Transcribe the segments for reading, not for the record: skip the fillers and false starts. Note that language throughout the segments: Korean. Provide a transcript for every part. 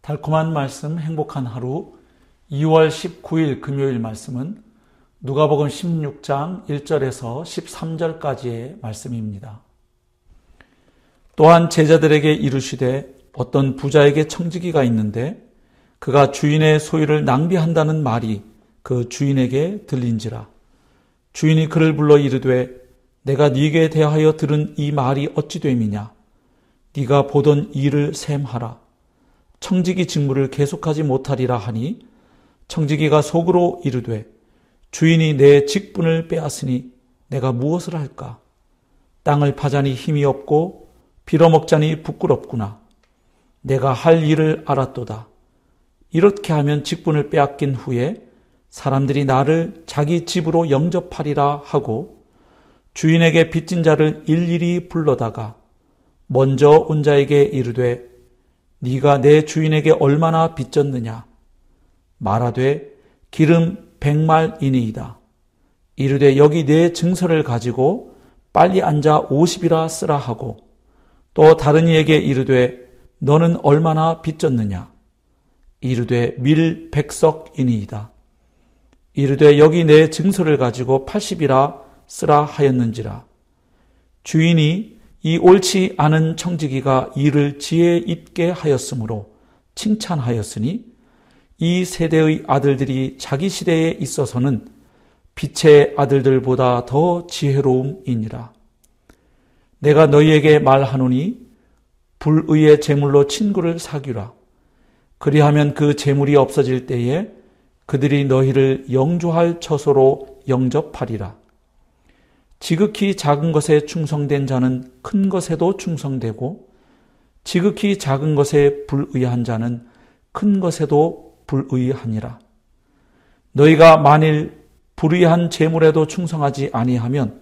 달콤한 말씀, 행복한 하루 2월 19일 금요일 말씀은 누가복음 16장 1절에서 13절까지의 말씀입니다. 또한 제자들에게 이르시되 어떤 부자에게 청지기가 있는데 그가 주인의 소유를 낭비한다는 말이 그 주인에게 들린지라. 주인이 그를 불러 이르되 내가 네게 대하여 들은 이 말이 어찌 됨이냐. 네가 보던 일을 셈하라. 청지기 직무를 계속하지 못하리라 하니 청지기가 속으로 이르되 주인이 내 직분을 빼앗으니 내가 무엇을 할까? 땅을 파자니 힘이 없고 빌어먹자니 부끄럽구나. 내가 할 일을 알았도다. 이렇게 하면 직분을 빼앗긴 후에 사람들이 나를 자기 집으로 영접하리라 하고 주인에게 빚진 자를 일일이 불러다가 먼저 온 자에게 이르되 네가 내 주인에게 얼마나 빚졌느냐? 말하되 기름 100말이니이다. 이르되 여기 내 증서를 가지고 빨리 앉아 50이라 쓰라 하고 또 다른 이에게 이르되 너는 얼마나 빚졌느냐? 이르되 밀 100석이니이다. 이르되 여기 내 증서를 가지고 80이라 쓰라 하였는지라. 주인이 이 옳지 않은 청지기가 일을 지혜 있게 하였으므로 칭찬하였으니 이 세대의 아들들이 자기 시대에 있어서는 빛의 아들들보다 더 지혜로움이니라. 내가 너희에게 말하노니 불의의 재물로 친구를 사귀라. 그리하면 그 재물이 없어질 때에 그들이 너희를 영주할 처소로 영접하리라. 지극히 작은 것에 충성된 자는 큰 것에도 충성되고 지극히 작은 것에 불의한 자는 큰 것에도 불의하니라. 너희가 만일 불의한 재물에도 충성하지 아니하면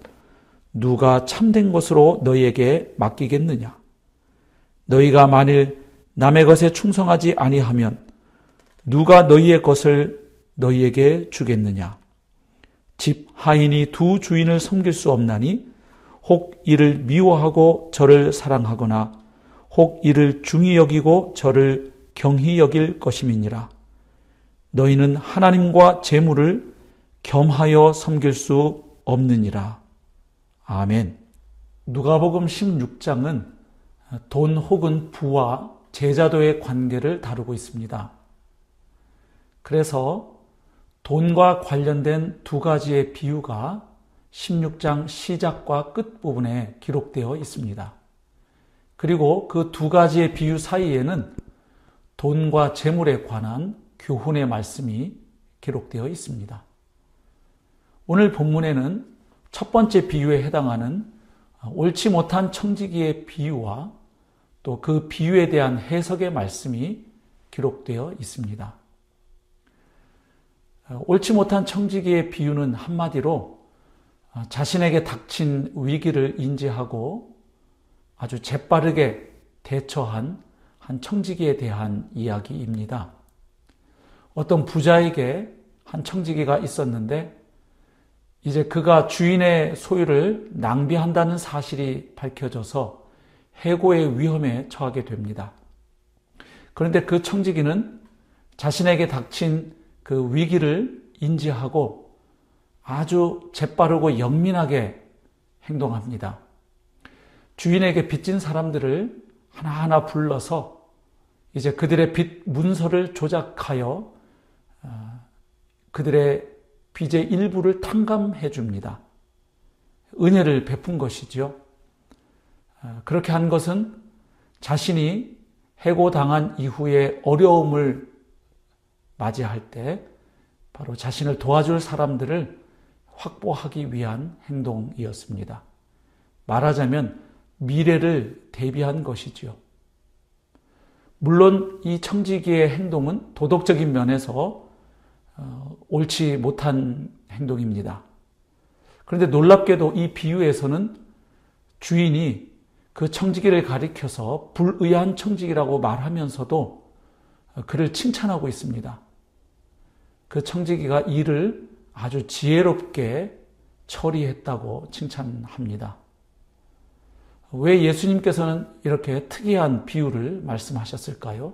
누가 참된 것으로 너희에게 맡기겠느냐? 너희가 만일 남의 것에 충성하지 아니하면 누가 너희의 것을 너희에게 주겠느냐? 집 하인이 두 주인을 섬길 수 없나니 혹 이를 미워하고 저를 사랑하거나 혹 이를 중히 여기고 저를 경히 여길 것임이니라. 너희는 하나님과 재물을 겸하여 섬길 수 없느니라. 아멘. 누가복음 16장은 돈 혹은 부와 제자도의 관계를 다루고 있습니다. 그래서 돈과 관련된 두 가지의 비유가 16장 시작과 끝 부분에 기록되어 있습니다. 그리고 그 두 가지의 비유 사이에는 돈과 재물에 관한 교훈의 말씀이 기록되어 있습니다. 오늘 본문에는 첫 번째 비유에 해당하는 옳지 못한 청지기의 비유와 또 그 비유에 대한 해석의 말씀이 기록되어 있습니다. 옳지 못한 청지기의 비유는 한마디로 자신에게 닥친 위기를 인지하고 아주 재빠르게 대처한 한 청지기에 대한 이야기입니다. 어떤 부자에게 한 청지기가 있었는데 이제 그가 주인의 소유를 낭비한다는 사실이 밝혀져서 해고의 위험에 처하게 됩니다. 그런데 그 청지기는 자신에게 닥친 그 위기를 인지하고 아주 재빠르고 영민하게 행동합니다. 주인에게 빚진 사람들을 하나하나 불러서 이제 그들의 빚 문서를 조작하여 그들의 빚의 일부를 탕감해 줍니다. 은혜를 베푼 것이지요. 그렇게 한 것은 자신이 해고당한 이후에 어려움을 맞이할 때 바로 자신을 도와줄 사람들을 확보하기 위한 행동이었습니다. 말하자면 미래를 대비한 것이지요. 물론 이 청지기의 행동은 도덕적인 면에서 옳지 못한 행동입니다. 그런데 놀랍게도 이 비유에서는 주인이 그 청지기를 가리켜서 불의한 청지기라고 말하면서도 그를 칭찬하고 있습니다. 그 청지기가 일을 아주 지혜롭게 처리했다고 칭찬합니다. 왜 예수님께서는 이렇게 특이한 비유를 말씀하셨을까요?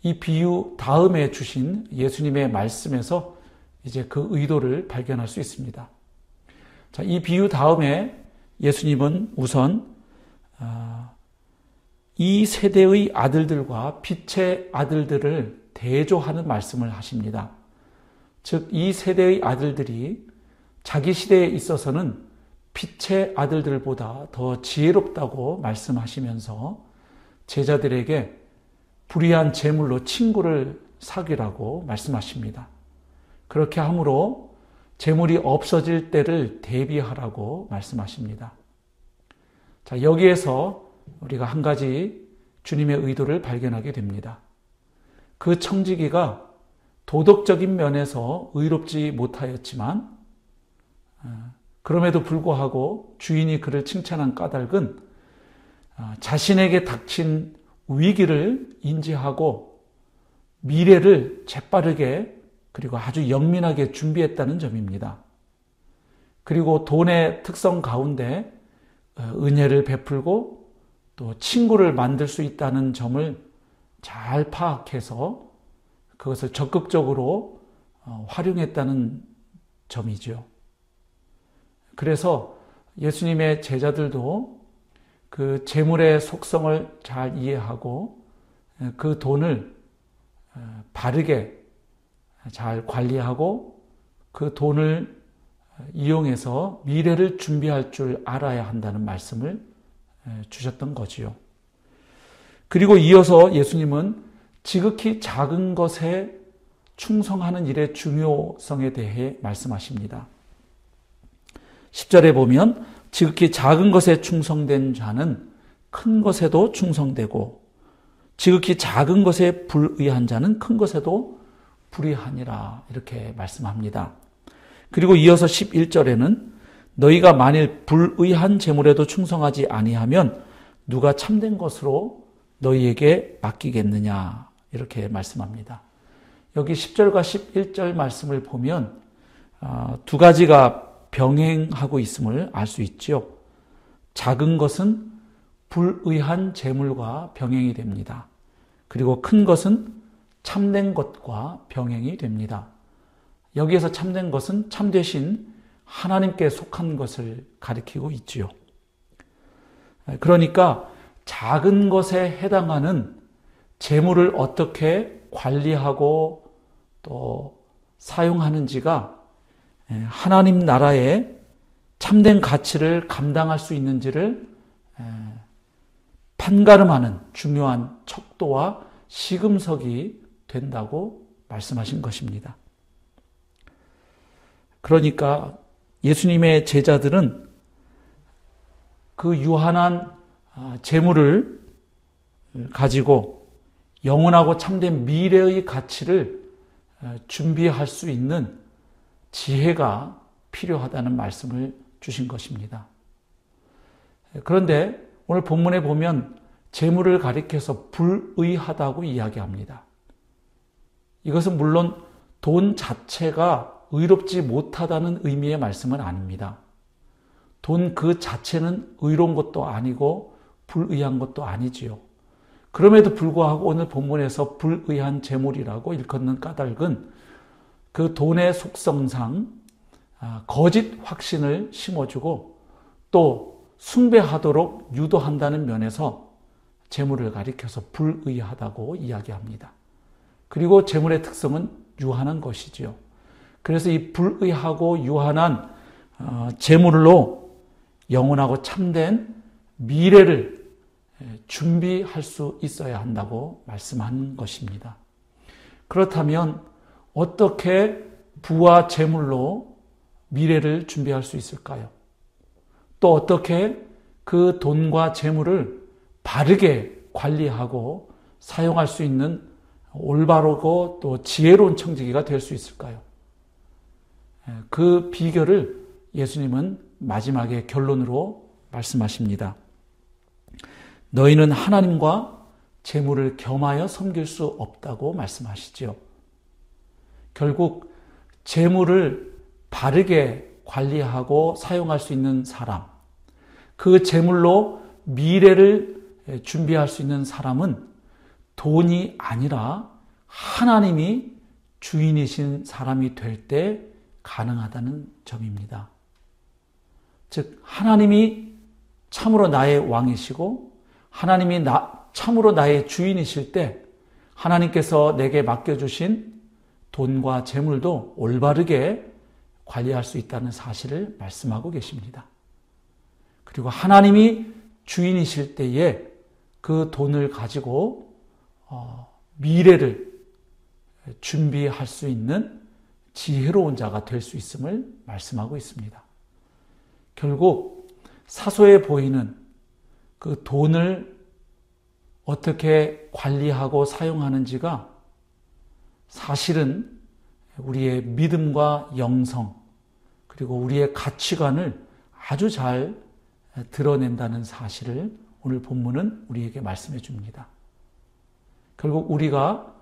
이 비유 다음에 주신 예수님의 말씀에서 이제 그 의도를 발견할 수 있습니다. 자, 이 비유 다음에 예수님은 우선 이 세대의 아들들과 빛의 아들들을 대조하는 말씀을 하십니다. 즉, 이 세대의 아들들이 자기 시대에 있어서는 빛의 아들들보다 더 지혜롭다고 말씀하시면서 제자들에게 불의한 재물로 친구를 사귀라고 말씀하십니다. 그렇게 함으로 재물이 없어질 때를 대비하라고 말씀하십니다. 자, 여기에서 우리가 한 가지 주님의 의도를 발견하게 됩니다. 그 청지기가 도덕적인 면에서 의롭지 못하였지만 그럼에도 불구하고 주인이 그를 칭찬한 까닭은 자신에게 닥친 위기를 인지하고 미래를 재빠르게 그리고 아주 영민하게 준비했다는 점입니다. 그리고 돈의 특성 가운데 은혜를 베풀고 또 친구를 만들 수 있다는 점을 잘 파악해서 그것을 적극적으로 활용했다는 점이죠. 그래서 예수님의 제자들도 그 재물의 속성을 잘 이해하고 그 돈을 바르게 잘 관리하고 그 돈을 이용해서 미래를 준비할 줄 알아야 한다는 말씀을 주셨던 거지요. 그리고 이어서 예수님은 지극히 작은 것에 충성하는 일의 중요성에 대해 말씀하십니다. 10절에 보면 지극히 작은 것에 충성된 자는 큰 것에도 충성되고 지극히 작은 것에 불의한 자는 큰 것에도 불의하니라 이렇게 말씀합니다. 그리고 이어서 11절에는 너희가 만일 불의한 재물에도 충성하지 아니하면 누가 참된 것으로 너희에게 맡기겠느냐 이렇게 말씀합니다. 여기 10절과 11절 말씀을 보면 두 가지가 병행하고 있음을 알 수 있죠. 작은 것은 불의한 재물과 병행이 됩니다. 그리고 큰 것은 참된 것과 병행이 됩니다. 여기에서 참된 것은 참되신 하나님께 속한 것을 가리키고 있지요. 그러니까 작은 것에 해당하는 재물을 어떻게 관리하고 또 사용하는지가 하나님 나라의 참된 가치를 감당할 수 있는지를 판가름하는 중요한 척도와 시금석이 된다고 말씀하신 것입니다. 그러니까 예수님의 제자들은 그 유한한 재물을 가지고 영원하고 참된 미래의 가치를 준비할 수 있는 지혜가 필요하다는 말씀을 주신 것입니다. 그런데 오늘 본문에 보면 재물을 가리켜서 불의하다고 이야기합니다. 이것은 물론 돈 자체가 의롭지 못하다는 의미의 말씀은 아닙니다. 돈 그 자체는 의로운 것도 아니고 불의한 것도 아니지요. 그럼에도 불구하고 오늘 본문에서 불의한 재물이라고 일컫는 까닭은 그 돈의 속성상 거짓 확신을 심어주고 또 숭배하도록 유도한다는 면에서 재물을 가리켜서 불의하다고 이야기합니다. 그리고 재물의 특성은 유한한 것이지요. 그래서 이 불의하고 유한한 재물로 영원하고 참된 미래를 준비할 수 있어야 한다고 말씀한 것입니다. 그렇다면 어떻게 부와 재물로 미래를 준비할 수 있을까요? 또 어떻게 그 돈과 재물을 바르게 관리하고 사용할 수 있는 올바르고 또 지혜로운 청지기가 될 수 있을까요? 그 비결을 예수님은 마지막에 결론으로 말씀하십니다. 너희는 하나님과 재물을 겸하여 섬길 수 없다고 말씀하시죠. 결국 재물을 바르게 관리하고 사용할 수 있는 사람, 그 재물로 미래를 준비할 수 있는 사람은 돈이 아니라 하나님이 주인이신 사람이 될 때 가능하다는 점입니다. 즉 하나님이 참으로 나의 왕이시고 하나님이 참으로 나의 주인이실 때 하나님께서 내게 맡겨주신 돈과 재물도 올바르게 관리할 수 있다는 사실을 말씀하고 계십니다. 그리고 하나님이 주인이실 때에 그 돈을 가지고 미래를 준비할 수 있는 지혜로운 자가 될 수 있음을 말씀하고 있습니다. 결국 사소해 보이는 그 돈을 어떻게 관리하고 사용하는지가 사실은 우리의 믿음과 영성 그리고 우리의 가치관을 아주 잘 드러낸다는 사실을 오늘 본문은 우리에게 말씀해 줍니다. 결국 우리가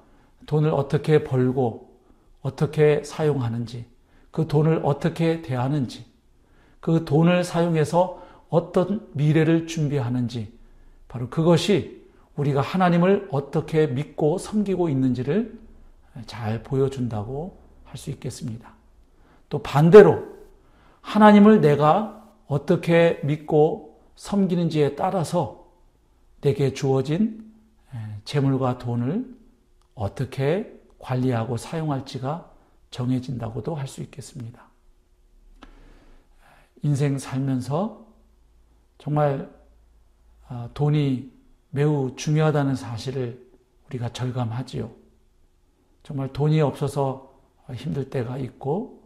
돈을 어떻게 벌고 어떻게 사용하는지, 그 돈을 어떻게 대하는지, 그 돈을 사용해서 어떤 미래를 준비하는지, 바로 그것이 우리가 하나님을 어떻게 믿고 섬기고 있는지를 잘 보여준다고 할 수 있겠습니다. 또 반대로 하나님을 내가 어떻게 믿고 섬기는지에 따라서 내게 주어진 재물과 돈을 어떻게 관리하고 사용할지가 정해진다고도 할 수 있겠습니다. 인생 살면서 정말 돈이 매우 중요하다는 사실을 우리가 절감하지요. 정말 돈이 없어서 힘들 때가 있고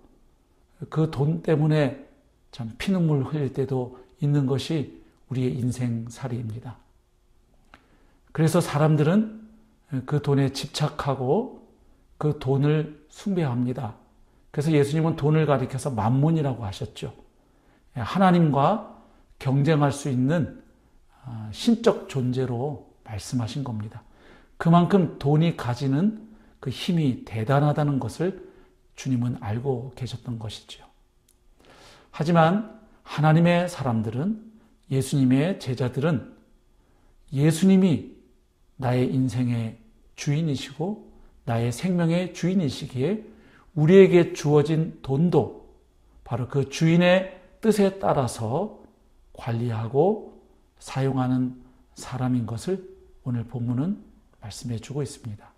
그 돈 때문에 참 피눈물 흘릴 때도 있는 것이 우리의 인생살이입니다. 그래서 사람들은 그 돈에 집착하고 그 돈을 숭배합니다. 그래서 예수님은 돈을 가리켜서 만몬이라고 하셨죠. 하나님과 경쟁할 수 있는 신적 존재로 말씀하신 겁니다. 그만큼 돈이 가지는 그 힘이 대단하다는 것을 주님은 알고 계셨던 것이지요. 하지만 하나님의 사람들은, 예수님의 제자들은 예수님이 나의 인생의 주인이시고 나의 생명의 주인이시기에 우리에게 주어진 돈도 바로 그 주인의 뜻에 따라서 관리하고 사용하는 사람인 것을 오늘 본문은 말씀해 주고 있습니다.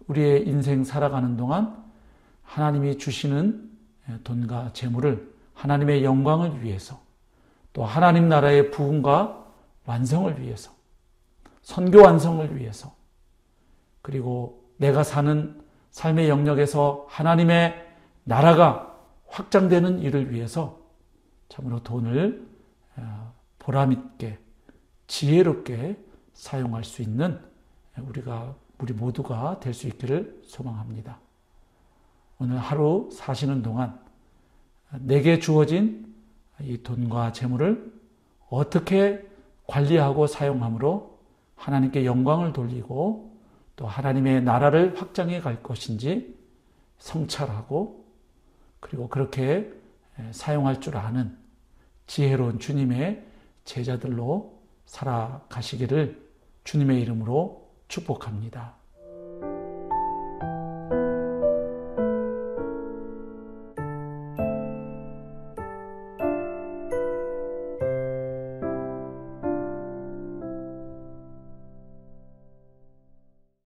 우리의 인생 살아가는 동안 하나님이 주시는 돈과 재물을 하나님의 영광을 위해서, 또 하나님 나라의 부흥과 완성을 위해서, 선교 완성을 위해서, 그리고 내가 사는 삶의 영역에서 하나님의 나라가 확장되는 일을 위해서 참으로 돈을 보람있게 지혜롭게 사용할 수 있는 우리 모두가 될 수 있기를 소망합니다. 오늘 하루 사시는 동안 내게 주어진 이 돈과 재물을 어떻게 관리하고 사용함으로 하나님께 영광을 돌리고 또 하나님의 나라를 확장해 갈 것인지 성찰하고, 그리고 그렇게 사용할 줄 아는 지혜로운 주님의 제자들로 살아가시기를 주님의 이름으로 축복합니다.